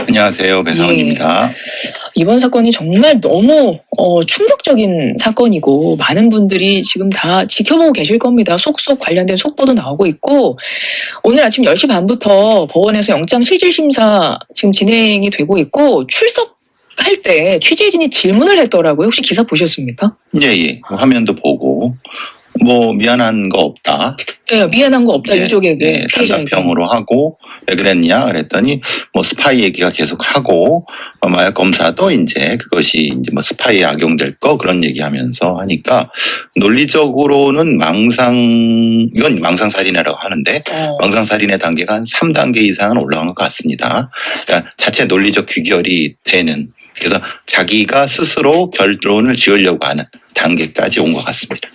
안녕하세요. 배상훈입니다. 이번 사건이 정말 너무 충격적인 사건이고 많은 분들이 지금 다 지켜보고 계실 겁니다. 속속 관련된 속보도 나오고 있고 오늘 아침 10시 반부터 법원에서 영장실질심사 지금 진행이 되고 있고 출석할 때 취재진이 질문을 했더라고요. 혹시 기사 보셨습니까? 예. 화면도 보고 미안한 거 없다. 네, 미안한 거 없다. 유족에게. 단답형으로 하고 왜 그랬냐 그랬더니 스파이 얘기가 계속 하고 마약 검사도 이제 그것이 이제 스파이에 악용될 거 그런 얘기하면서 하니까 논리적으로는 이건 망상살인이라고 하는데 망상살인의 단계가 한 3단계 이상은 올라간 것 같습니다. 그러니까 자체 논리적 귀결이 되는, 그래서 자기가 스스로 결론을 지으려고 하는 단계까지 온 것 같습니다.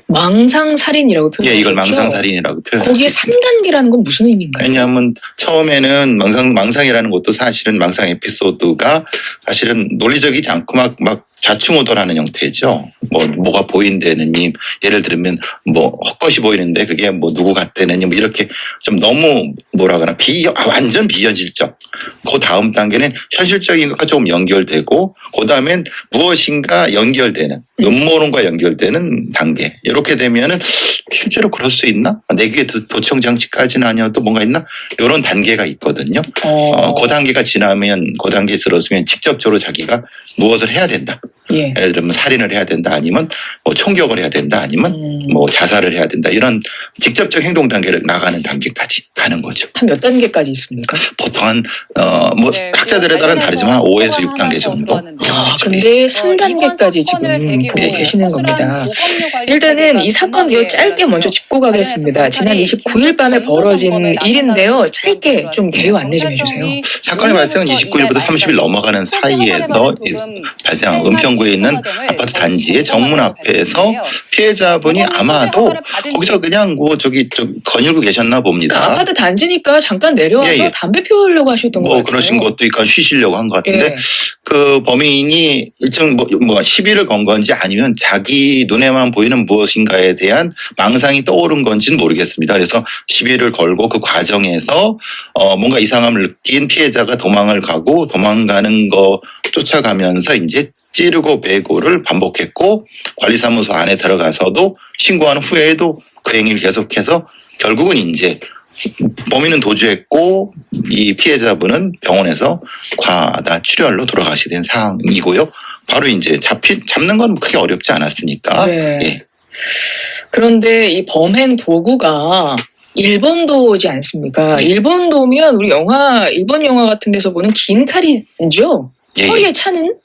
망상살인이라고 표현했죠? 예, 이걸 망상살인이라고 표현했습니다. 거기에 3단계라는 건 무슨 의미인가요? 왜냐하면 처음에는 망상이라는 것도 사실은 망상 에피소드가 사실은 논리적이지 않고 막 좌충우돌하는 형태죠. 뭐가 보인다느니, 예를 들면 헛것이 보이는데 그게 누구 같다느니 이렇게 좀 너무 완전 비현실적. 그 다음 단계는 현실적인 것과 조금 연결되고, 그 다음엔 무엇인가 연결되는, 음모론과 연결되는 단계. 이렇게 되면은 실제로 그럴 수 있나? 내 귀에 도청 장치까지는 아니어도 뭔가 있나? 이런 단계가 있거든요. 그 단계가 지나면, 그 단계에 들어서면 직접적으로 자기가 무엇을 해야 된다. 예. 예를 들면 살인을 해야 된다, 아니면 총격을 해야 된다, 아니면 자살을 해야 된다, 이런 직접적 행동 단계를 나가는 단계까지 가는 거죠. 한 몇 단계까지 있습니까? 보통 한 학자들에 따라 다르지만 5에서 6단계 정도. 근데 3단계까지 지금 보고 계시는 겁니다. 일단은 이 사건 개요 짧게 먼저 짚고 가겠습니다. 지난 29일 밤에 벌어진 일인데요. 짧게 좀 개요 안내 좀 해주세요. 사건의 발생은 29일부터 30일 넘어가는 사이에서 발생한 은평구에 있는 아파트 단지의 정문 앞에서 피해자분이 아마도 거기서 그냥 거닐고 계셨나 봅니다. 아파트 단지니까 잠깐 내려와서 담배 피우려고 하셨던 거 같아요. 그러신 것도 있고 쉬시려고 한 것 같은데, 그 범인이 일정 시비를 건 건지 아니면 자기 눈에만 보이는 무엇인가에 대한 망상이 떠오른 건지는 모르겠습니다. 그래서 시비를 걸고 그 과정에서 뭔가 이상함을 느낀 피해자가 도망을 가고, 도망가는 거 쫓아가면서 이제 찌르고 베고를 반복했고, 관리사무소 안에 들어가서도 신고한 후에도 그 행위를 계속해서 결국은 이제 범인은 도주했고 이 피해자분은 병원에서 과다출혈로 돌아가시게 된 상황이고요. 바로 이제 잡는 건 크게 어렵지 않았으니까. 네. 예. 그런데 이 범행 도구가 일본도지 않습니까? 일본도면 우리 일본 영화 같은 데서 보는 긴 칼이죠? 허리에 차는?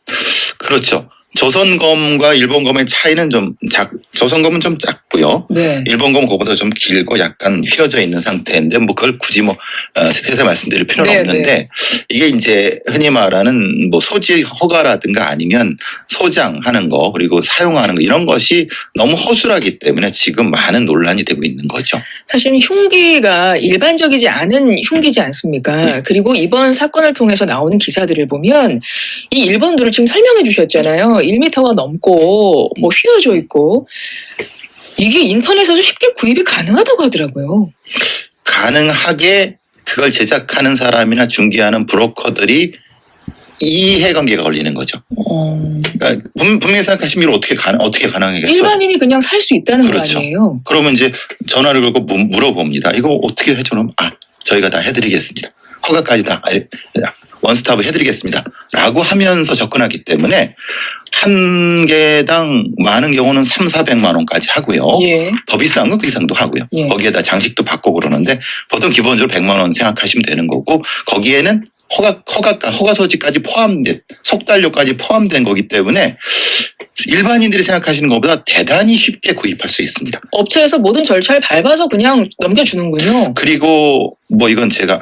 그렇죠. 조선검과 일본검의 차이는 조선검은 좀 작고요. 일본검은 그거보다 좀 길고 약간 휘어져 있는 상태인데 그걸 굳이 세세 말씀드릴 필요는 없는데, 이게 이제 흔히 말하는 소지 허가라든가 아니면 소장하는 거 그리고 사용하는 거, 이런 것이 너무 허술하기 때문에 지금 많은 논란이 되고 있는 거죠. 사실 흉기가 일반적이지 않은 흉기지 않습니까? 그리고 이번 사건을 통해서 나오는 기사들을 보면 이 일본도를 지금 설명해 주셨잖아요. 1m가 넘고 휘어져 있고, 이게 인터넷에서 쉽게 구입이 가능하다고 하더라고요. 가능하게 그걸 제작하는 사람이나 중개하는 브로커들이 이해관계가 걸리는 거죠. 그러니까 분명히 생각하시면 어떻게 가능하겠어요? 일반인이 그냥 살 수 있다는 거 아니에요? 그러면 이제 전화를 걸고 물어봅니다. 이거 어떻게 해주면 저희가 다 해드리겠습니다. 허가까지 다 원스톱을 해드리겠습니다. 라고 하면서 접근하기 때문에 한 개당 많은 경우는 300~400만 원까지 하고요. 더 비싼 건 그 이상도 하고요. 거기에다 장식도 받고 그러는데 보통 기본적으로 100만 원 생각하시면 되는 거고, 거기에는 허가 소지까지 포함된, 속달료까지 포함된 거기 때문에 일반인들이 생각하시는 것보다 대단히 쉽게 구입할 수 있습니다. 업체에서 모든 절차를 밟아서 그냥 넘겨주는군요. 그리고 이건 제가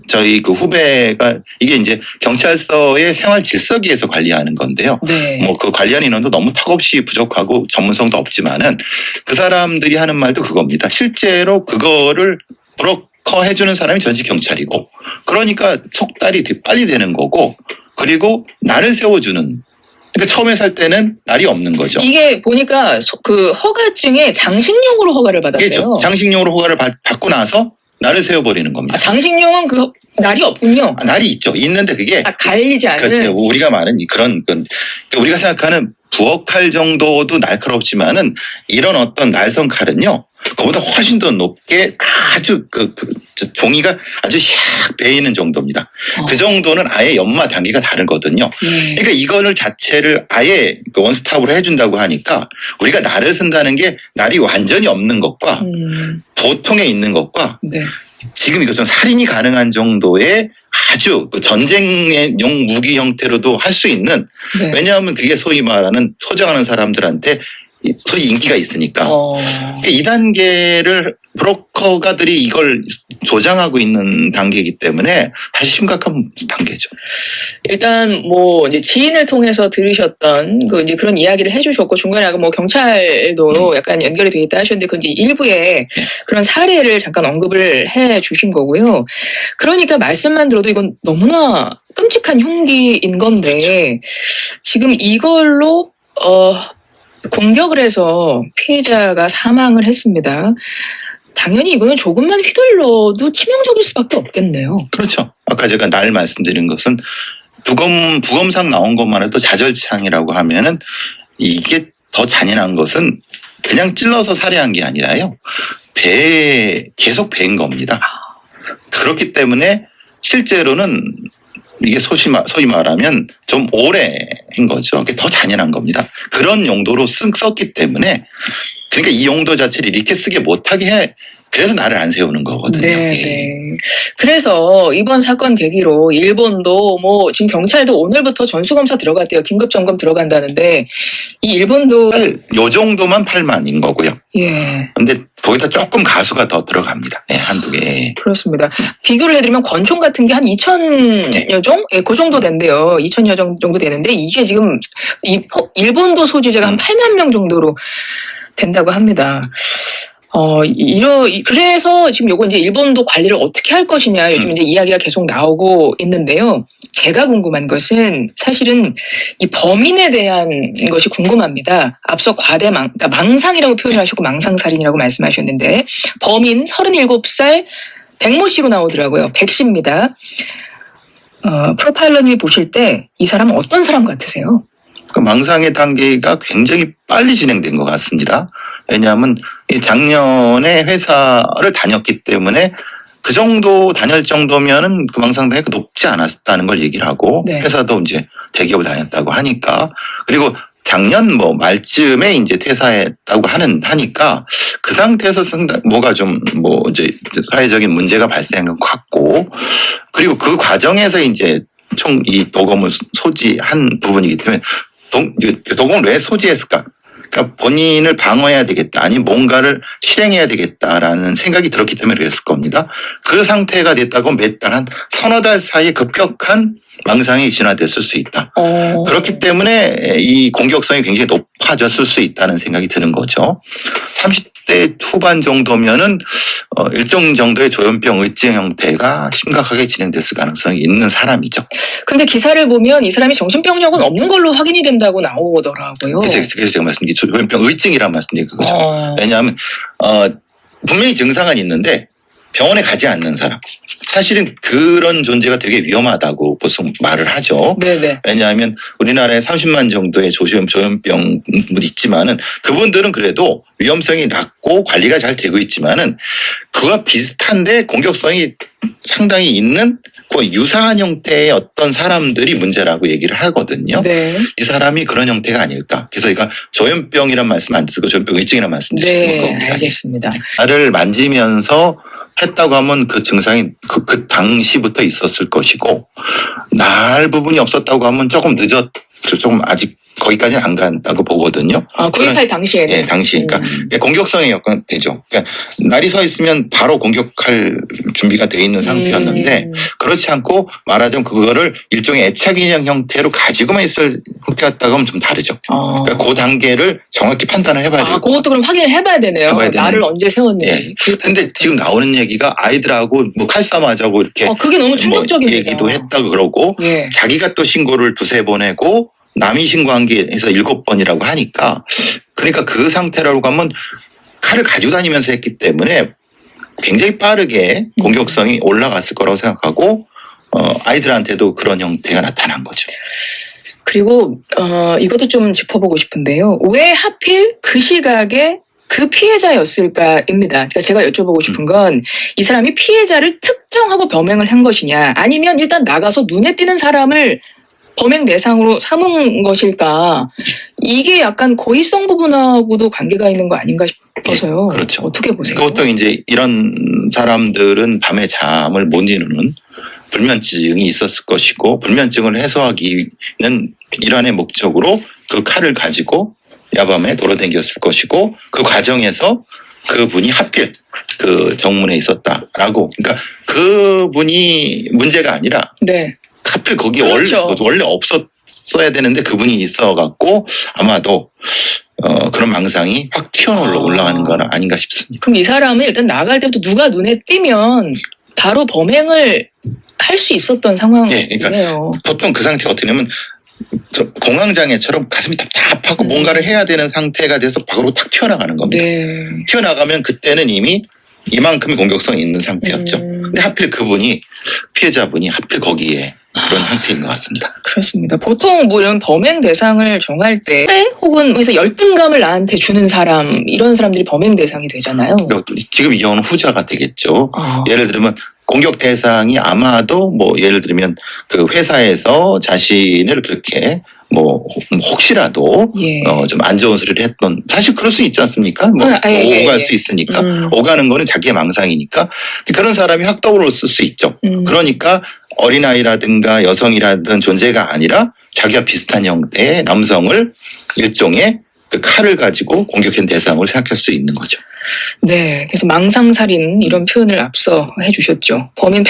저희 그 후배가, 이게 이제 경찰서의 생활 질서기에서 관리하는 건데요. 그 관리하는 인원도 너무 턱없이 부족하고 전문성도 없지만은 그 사람들이 하는 말도 그겁니다. 실제로 그거를 해주는 사람이 전직 경찰이고, 그러니까 속달이 빨리 되는 거고, 그리고 날을 세워주는, 그러니까 처음에 살 때는 날이 없는 거죠. 이게 보니까 그 허가증에 장식용으로 허가를 받았대요. 그렇죠. 장식용으로 허가를 받고 나서 날을 세워버리는 겁니다. 장식용은 그 날이 없군요. 날이 있죠. 있는데 그게 갈리지 않는. 그렇죠. 우리가 말하는 그런 우리가 생각하는 부엌칼 정도도 날카롭지만은 이런 어떤 날선 칼은요. 그보다 훨씬 더 높게 아주 종이가 아주 샥 베이는 정도입니다. 그 정도는 아예 연마 단계가 다르거든요. 그러니까 이거를 자체를 아예 원스톱으로 해준다고 하니까 우리가 날을 쓴다는 게 날이 완전히 없는 것과 보통에 있는 것과 네. 지금 이것은 살인이 가능한 정도의 아주 전쟁용 무기 형태로도 할 수 있는 네. 왜냐하면 그게 소위 말하는 소장하는 사람들한테 소위 인기가 있으니까 이 단계를 브로커가들이 이걸 조장하고 있는 단계이기 때문에 사실 심각한 단계죠. 일단 뭐 이제 지인을 통해서 들으셨던 이제 그런 이야기를 해주셨고 중간에 아까 뭐 경찰도 약간 연결이 돼 있다 하셨는데 그 이제 일부에 그런 사례를 잠깐 언급을 해주신 거고요. 그러니까 말씀만 들어도 이건 너무나 끔찍한 흉기인 건데 지금 이걸로 공격을 해서 피해자가 사망을 했습니다. 당연히 이거는 조금만 휘둘러도 치명적일 수밖에 없겠네요. 그렇죠. 아까 제가 날 말씀드린 것은 부검상 나온 것만 해도 자절치항이라고 하면은 이게 더 잔인한 것은 그냥 찔러서 살해한 게 아니라요. 배에 계속 베인 겁니다. 그렇기 때문에 실제로는 이게 소위 말하면 좀 오래 한 거죠. 더 잔인한 겁니다. 그런 용도로 썼기 때문에 그러니까 이 용도 자체를 이렇게 쓰게 못하게 해. 그래서 나를 안 세우는 거거든요. 네, 예. 네. 그래서 이번 사건 계기로 일본도 뭐 지금 경찰도 오늘부터 전수검사 들어갔대요. 긴급점검 들어간다는데 이 일본도 요 정도만 8만인 거고요. 예. 근데 거기다 조금 가수가 더 들어갑니다. 예, 한두 개. 그렇습니다. 비교를 해드리면 권총 같은 게 한 2,000여 종? 예, 그 정도 된대요. 2,000여 종 정도 되는데 이게 지금 일본도 소지자가 한 8만 명 정도로 된다고 합니다. 그래서 지금 요거 이제 일본도 관리를 어떻게 할 것이냐 요즘 이제 이야기가 계속 나오고 있는데요. 제가 궁금한 것은 사실은 이 범인에 대한 것이 궁금합니다. 앞서 그러니까 망상이라고 표현하셨고 망상살인이라고 말씀하셨는데 범인 37살 백모 씨로 나오더라고요. 백 씨입니다. 프로파일러님이 보실 때 이 사람은 어떤 사람 같으세요? 그 망상의 단계가 굉장히 빨리 진행된 것 같습니다. 왜냐하면 작년에 회사를 다녔기 때문에 그 정도 다닐 정도면은 그 망상 단계가 높지 않았다는 걸 얘기를 하고 네. 회사도 이제 대기업을 다녔다고 하니까 그리고 작년 말쯤에 이제 퇴사했다고 하니까 그 상태에서 뭐가 좀 이제 사회적인 문제가 발생한 것 같고 그리고 그 과정에서 이제 총 이 도검을 소지한 부분이기 때문에 도검을 왜 소지했을까? 그러니까 본인을 방어해야 되겠다. 아니면 뭔가를 실행해야 되겠다라는 생각이 들었기 때문에 그랬을 겁니다. 그 상태가 됐다고 몇 달, 한 서너 달 사이에 급격한 망상이 진화됐을 수 있다. 그렇기 때문에 이 공격성이 굉장히 높아졌을 수 있다는 생각이 드는 거죠. 30대 후반 정도면은 일정 정도의 조현병 의증 형태가 심각하게 진행됐을 가능성이 있는 사람이죠. 근데 기사를 보면 이 사람이 정신병력은 없는 걸로 확인이 된다고 나오더라고요. 그래서 제가 말씀드린 조현병 의증이라는 말씀드린 거죠. 왜냐하면 분명히 증상은 있는데 병원에 가지 않는 사람. 사실은 그런 존재가 되게 위험하다고 보통 말을 하죠. 네네. 왜냐하면 우리나라에 30만 정도의 조현병 있지만은 그분들은 그래도 위험성이 낮고 관리가 잘 되고 있지만은 그와 비슷한데 공격성이 상당히 있는 그 유사한 형태의 어떤 사람들이 문제라고 얘기를 하거든요. 네. 이 사람이 그런 형태가 아닐까. 그래서 이거 조현병이란 말씀 안 쓰고 조현병 의증이란 말씀 드시는 겁니다. 네, 알겠습니다. 나를 만지면서 했다고 하면 그 증상이 그 당시부터 있었을 것이고 날 부분이 없었다고 하면 조금 조금 아직 거기까지는 안 간다고 보거든요. 구입할 당시에는. 네, 당시. 그러니까 공격성이 약간 되죠. 그러니까 날이 서 있으면 바로 공격할 준비가 돼 있는 상태였는데 그렇지 않고 말하자면 그거를 일종의 애착 인형 형태로 가지고만 있을 형태였다고 하면 좀 다르죠. 그러니까 그 단계를 정확히 판단을 해봐야 돼요. 그것도 그럼 확인을 해봐야 되네요. 해봐야 되네. 나를 언제 세웠는지. 예. 근데 지금 나오는 얘기가 아이들하고 칼싸움하자고 이렇게 그게 너무 충격적입니다. 얘기도 했다고 그러고 예. 자기가 또 신고를 2-3번 했고 남이 신고한 게 해서 7번이라고 하니까 그러니까 그 상태라고 하면 칼을 가지고 다니면서 했기 때문에 굉장히 빠르게 공격성이 올라갔을 거라고 생각하고 아이들한테도 그런 형태가 나타난 거죠. 그리고 이것도 좀 짚어보고 싶은데요. 왜 하필 그 시각에 그 피해자였을까입니다. 그러니까 제가 여쭤보고 싶은 건 이 사람이 피해자를 특정하고 범행을 한 것이냐, 아니면 일단 나가서 눈에 띄는 사람을 범행 대상으로 삼은 것일까? 이게 약간 고의성 부분하고도 관계가 있는 거 아닌가 싶어서요. 그렇죠. 어떻게 보세요? 그것도 이제 이런 사람들은 밤에 잠을 못 이루는 불면증이 있었을 것이고, 불면증을 해소하기는 일환의 목적으로 그 칼을 가지고 야밤에 돌아다녔을 것이고, 그 과정에서 그분이 하필 그 정문에 있었다라고. 그러니까 그분이 문제가 아니라 네. 하필 거기 그렇죠. 원래 없었어야 되는데 그분이 있어갖고 아마도 그런 망상이 확 올라가는 건 아닌가 싶습니다. 그럼 이 사람은 일단 나갈 때부터 누가 눈에 띄면 바로 범행을 할 수 있었던 상황이네요. 예, 그러니까 보통 그 상태가 어떻게 되냐면 공황장애처럼 가슴이 답답하고 뭔가를 해야 되는 상태가 돼서 밖으로 탁 튀어나가는 겁니다. 네. 튀어나가면 그때는 이미 이만큼의 공격성이 있는 상태였죠. 근데 하필 그분이, 피해자분이 하필 거기에 그런 상태인 것 같습니다. 그렇습니다. 보통 뭐 이런 범행 대상을 정할 때 혹은 해서 열등감을 나한테 주는 사람, 이런 사람들이 범행 대상이 되잖아요. 그러니까 지금 이 경우는 후자가 되겠죠. 아. 예를 들면 공격 대상이 아마도 뭐 예를 들면 그 회사에서 자신을 그렇게 뭐 혹시라도 예. 좀 안 좋은 소리를 했던, 사실 그럴 수 있지 않습니까? 뭐 오갈 수 있으니까. 오가는 거는 자기의 망상이니까 그런 사람이 확 떠올랐을 수 있죠. 그러니까 어린아이라든가 여성이라든 존재가 아니라 자기와 비슷한 형태의 남성을 일종의 그 칼을 가지고 공격한 대상으로 생각할 수 있는 거죠. 네. 그래서 망상살인 이런 표현을 앞서 해주셨죠. 범인